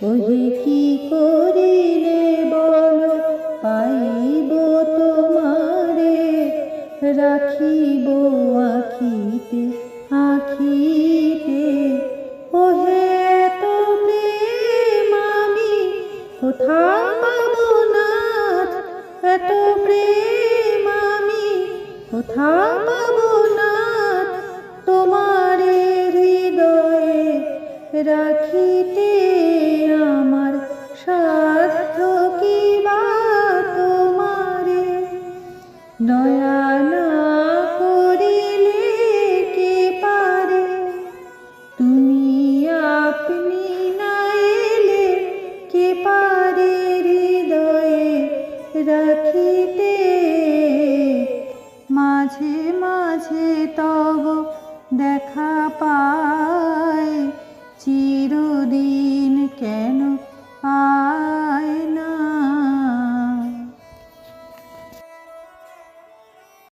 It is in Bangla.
ওহে কি করিলে বল পাইব তোমারে, রাখিব আখিতে আখিতে। ওহে এত প্রেম আমি কোথা পাব নাথ, এত প্রেম আমি কোথা পাব নাথ, তোমারে হৃদয়ে রাখিতে